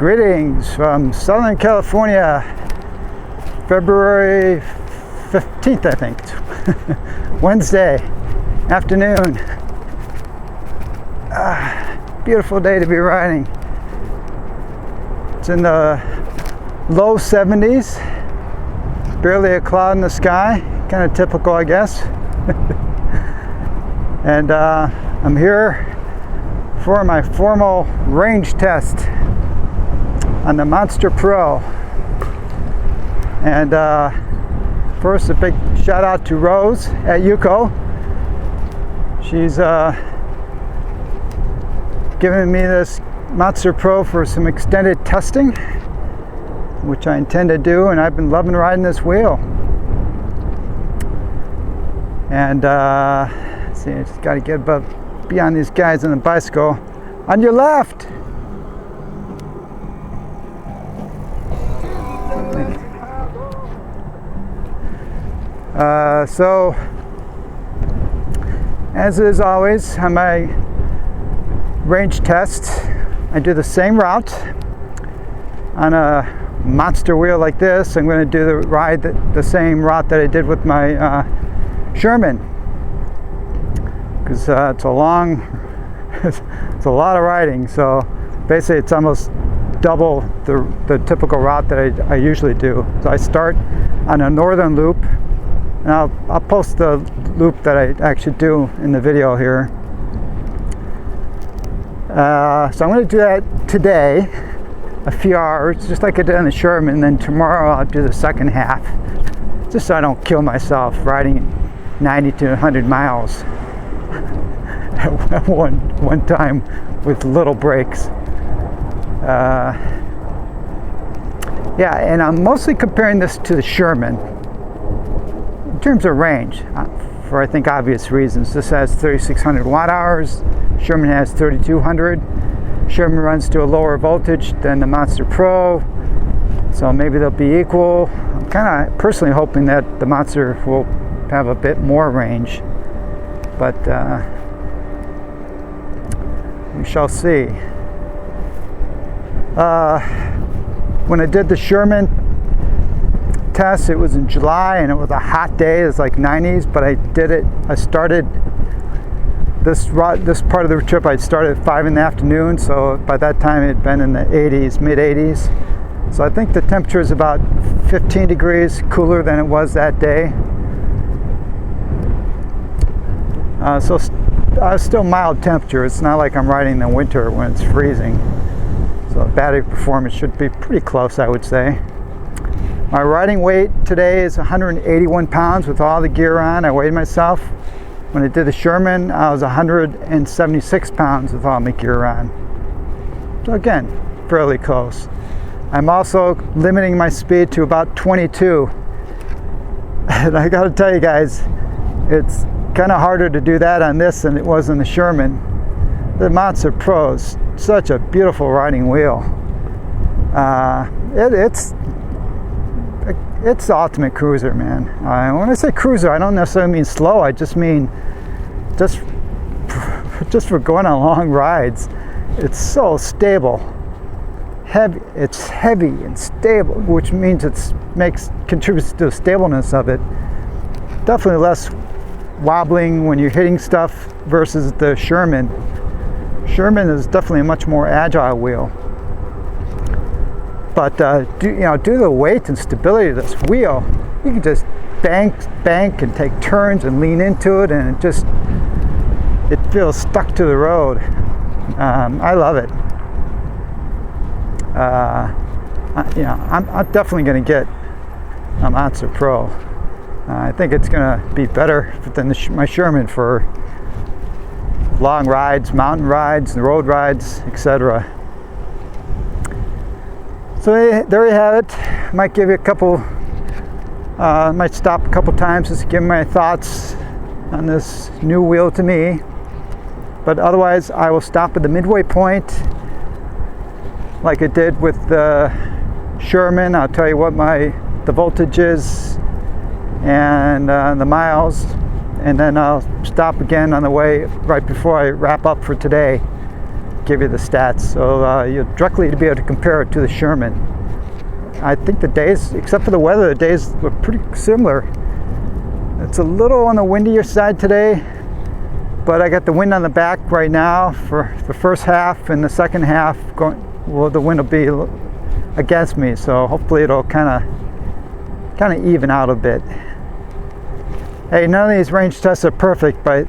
Greetings from Southern California, February 15th, I think. Wednesday afternoon. Beautiful day to be riding. It's in the low 70s, barely a cloud in the sky, kind of typical, I guess. And I'm here for my formal range test on the Monster Pro. And first, a big shout out to Rose at Yuko. She's giving me this Monster Pro for some extended testing, which I intend to do, and I've been loving riding this wheel. And see, I just got to get above, beyond these guys on the bicycle. On your left! So, as is always on my range test, I do the same route on a monster wheel like this. I'm going to do the same route that I did with my Sherman, because it's a long, it's a lot of riding. So basically, it's almost double the typical route that I usually do. So I start on a northern loop, and I'll post the loop that I actually do in the video here. So I'm going to do that today, a few hours, just like I did on the Sherman, and then tomorrow I'll do the second half, just so I don't kill myself riding 90 to 100 miles at one time with little breaks. Yeah, and I'm mostly comparing this to the Sherman in terms of range, for I think obvious reasons. This has 3,600 watt hours. Sherman has 3,200. Sherman runs to a lower voltage than the Monster Pro, so maybe they'll be equal. I'm kind of personally hoping that the Monster will have a bit more range, but we shall see. When I did the Sherman test, it was in July and it was a hot day. It was like 90s, but I started this part of the trip, I started at 5 in the afternoon, so by that time it had been in the 80s, mid 80s. So I think the temperature is about 15 degrees cooler than it was that day. So still mild temperature. It's not like I'm riding in the winter when it's freezing. So battery performance should be pretty close, I would say. My riding weight today is 181 pounds with all the gear on. I weighed myself. When I did the Sherman, I was 176 pounds with all my gear on. So again, fairly close. I'm also limiting my speed to about 22. And I gotta tell you guys, it's kind of harder to do that on this than it was on the Sherman. The Monster Pro is such a beautiful riding wheel. It's the ultimate cruiser, man. When I say cruiser, I don't necessarily mean slow. I just mean just for going on long rides. It's so stable. It's heavy and stable, which means it contributes to the stableness of it. Definitely less wobbling when you're hitting stuff versus the Sherman. Sherman is definitely a much more agile wheel. But due to the weight and stability of this wheel, you can just bank and take turns and lean into it, and it feels stuck to the road. I love it. I'm definitely going to get a Monster Pro. I think it's going to be better than my Sherman for long rides, mountain rides, road rides, etc. So there you have it. Might give you a couple, might stop a couple times just to give my thoughts on this new wheel to me. But otherwise, I will stop at the midway point, like I did with the Sherman. I'll tell you what the voltage is and the miles, and then I'll stop again on the way right before I wrap up for today. give you the stats, so you'll directly be able to compare it to the Sherman. I think the days, except for the weather, the days were pretty similar. It's a little on the windier side today, but I got the wind on the back right now for the first half, and the second half the wind will be against me, so hopefully it'll kind of even out a bit. Hey, none of these range tests are perfect, but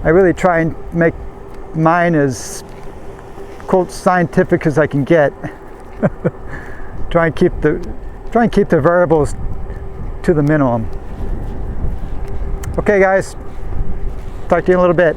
I really try and make mine as quote scientific as I can get. try and keep the variables to the minimum. Okay guys, talk to you in a little bit.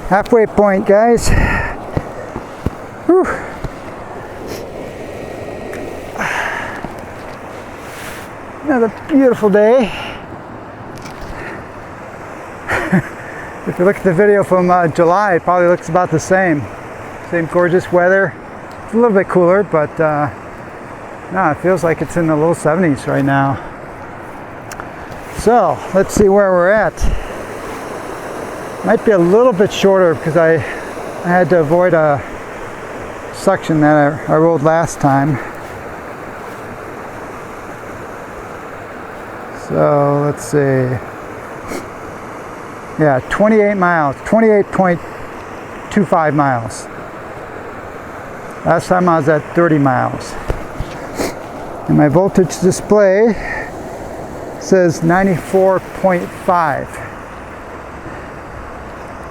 Halfway point, guys. Whew. Another beautiful day. If you look at the video from July, it probably looks about the same. Same gorgeous weather. It's a little bit cooler, but no, it feels like it's in the low 70s right now. So let's see where we're at. Might be a little bit shorter because I had to avoid a section that I rode last time. So let's see. Yeah, 28 miles, 28.25 miles. Last time I was at 30 miles. And my voltage display says 94.5.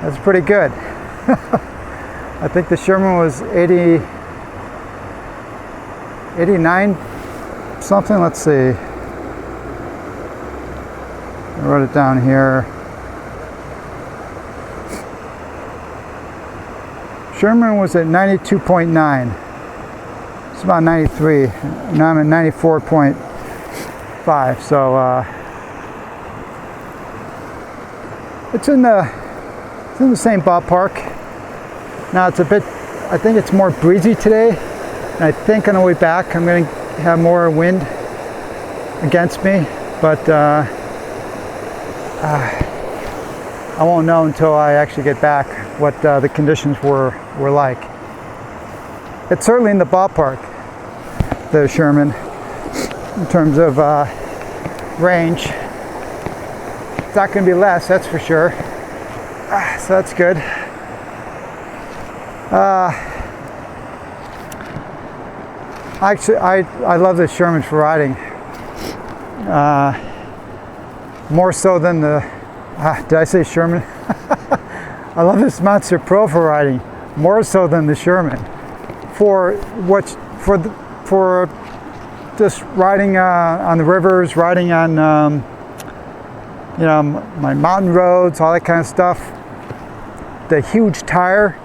That's pretty good. I think the Sherman was 89 something. Let's see. I wrote it down here. Sherman was at 92.9. It's about 93. Now I'm at 94.5. So it's in the same ballpark. Now it's a bit, I think it's more breezy today. And I think on the way back I'm going to have more wind against me, but I won't know until I actually get back what the conditions were like. It's certainly in the ballpark, the Sherman, in terms of range. It's not going to be less, that's for sure. So that's good. Actually, I love this Sherman for riding. More so than the, did I say Sherman? I love this Monster Pro for riding, more so than the Sherman. For just riding on the rivers, riding on you know, my mountain roads, all that kind of stuff. The huge tire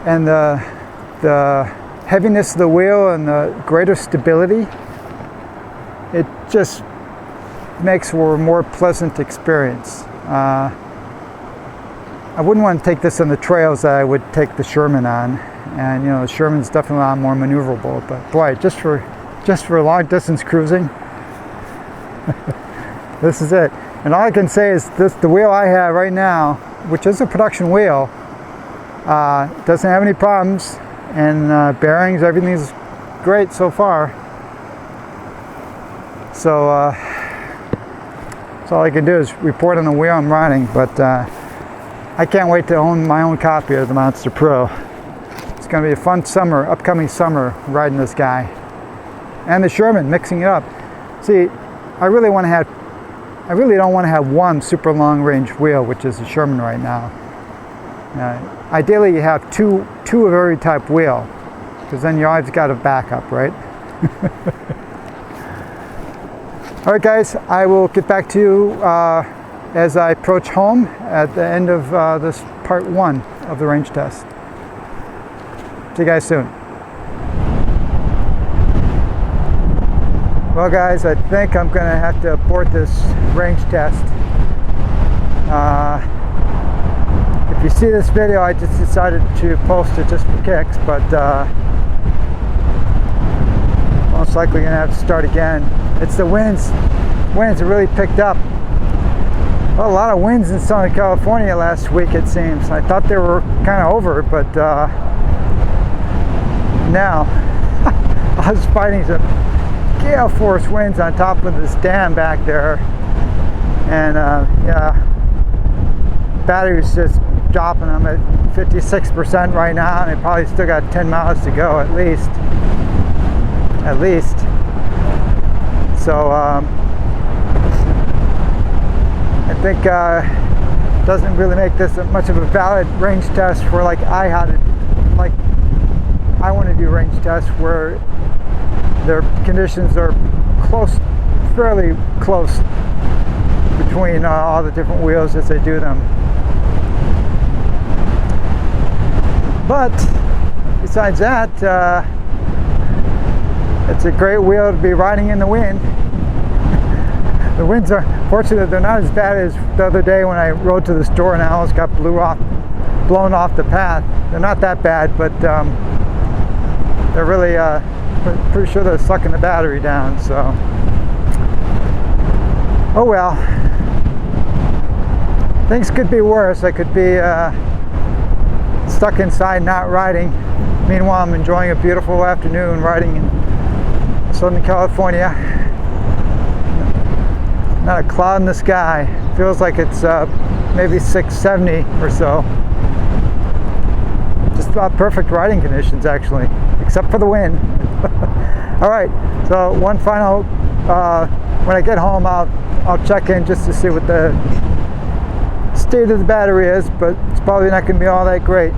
and the heaviness of the wheel and the greater stability, it just makes for a more pleasant experience. I wouldn't want to take this on the trails that I would take the Sherman on, and you know, the Sherman's definitely a lot more maneuverable. But boy, just for long distance cruising, this is it. And all I can say is this: the wheel I have right now, which is a production wheel, doesn't have any problems, and bearings, everything's great so far. So all I can do is report on the wheel I'm riding, but I can't wait to own my own copy of the Monster Pro. It's going to be a fun summer, upcoming summer, riding this guy. And the Sherman, mixing it up. See, I really don't want to have one super long range wheel, which is the Sherman right now. Ideally, you have two of every type wheel, because then you always got a backup, right? All right, guys, I will get back to you as I approach home at the end of this part 1 of the range test. See you guys soon. Well, guys, I think I'm going to have to abort this range test. If you see this video, I just decided to post it just for kicks, but most likely going to have to start again. It's the winds. Winds have really picked up. Well, a lot of winds in Southern California last week, it seems. I thought they were kind of over, but now I was fighting some gale force winds on top of this dam back there, and yeah, battery's just dropping. I'm at 56% right now, and I probably still got 10 miles to go at least. So I think doesn't really make this much of a valid range test for like I want to do range tests where their conditions are fairly close between all the different wheels as they do them. But besides that, it's a great wheel to be riding in the wind. The winds are, fortunately, they're not as bad as the other day when I rode to the store and I almost got blown off the path. They're not that bad, but they're really, pretty sure they're sucking the battery down, so. Oh well. Things could be worse. I could be stuck inside not riding. Meanwhile, I'm enjoying a beautiful afternoon riding in Southern California. Not a cloud in the sky. Feels like it's maybe 670 or so. Just about perfect riding conditions, actually, except for the wind. All right, so one final, when I get home, I'll check in just to see what the state of the battery is, but it's probably not going to be all that great.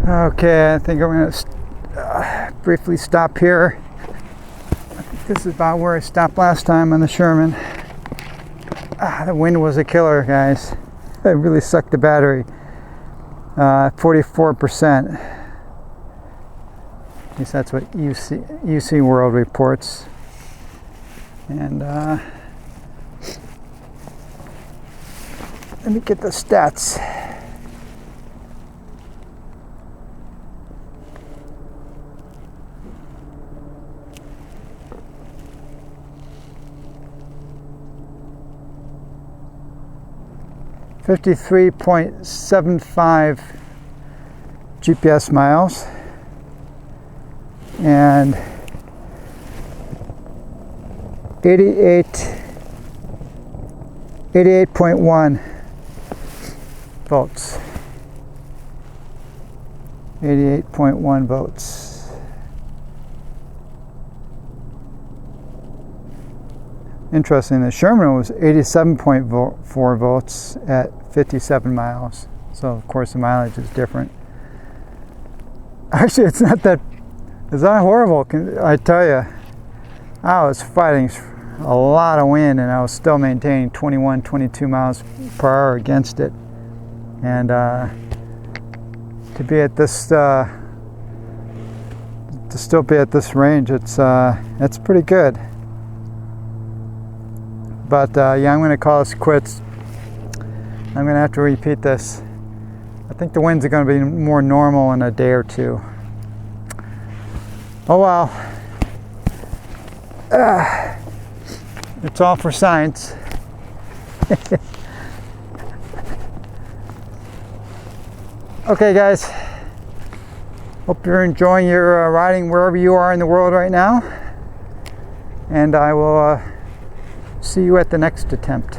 Okay, I think I'm going to briefly stop here. I think this is about where I stopped last time on the Sherman. The wind was a killer, guys. It really sucked the battery. 44%. At least that's what UC World reports. And let me get the stats. 53.75 GPS miles, and 88.1 volts. 88.1 volts. Interesting, the Sherman was 87.4 volts at 57 miles. So of course the mileage is different. Actually, it's not horrible. I tell you, I was fighting a lot of wind and I was still maintaining 21, 22 miles per hour against it. And to be at this, to still be at this range, it's pretty good. But yeah, I'm going to call this quits. I'm going to have to repeat this. I think the winds are going to be more normal in a day or two. Oh well. It's all for science. Okay guys, hope you're enjoying your riding wherever you are in the world right now. And I will see you at the next attempt.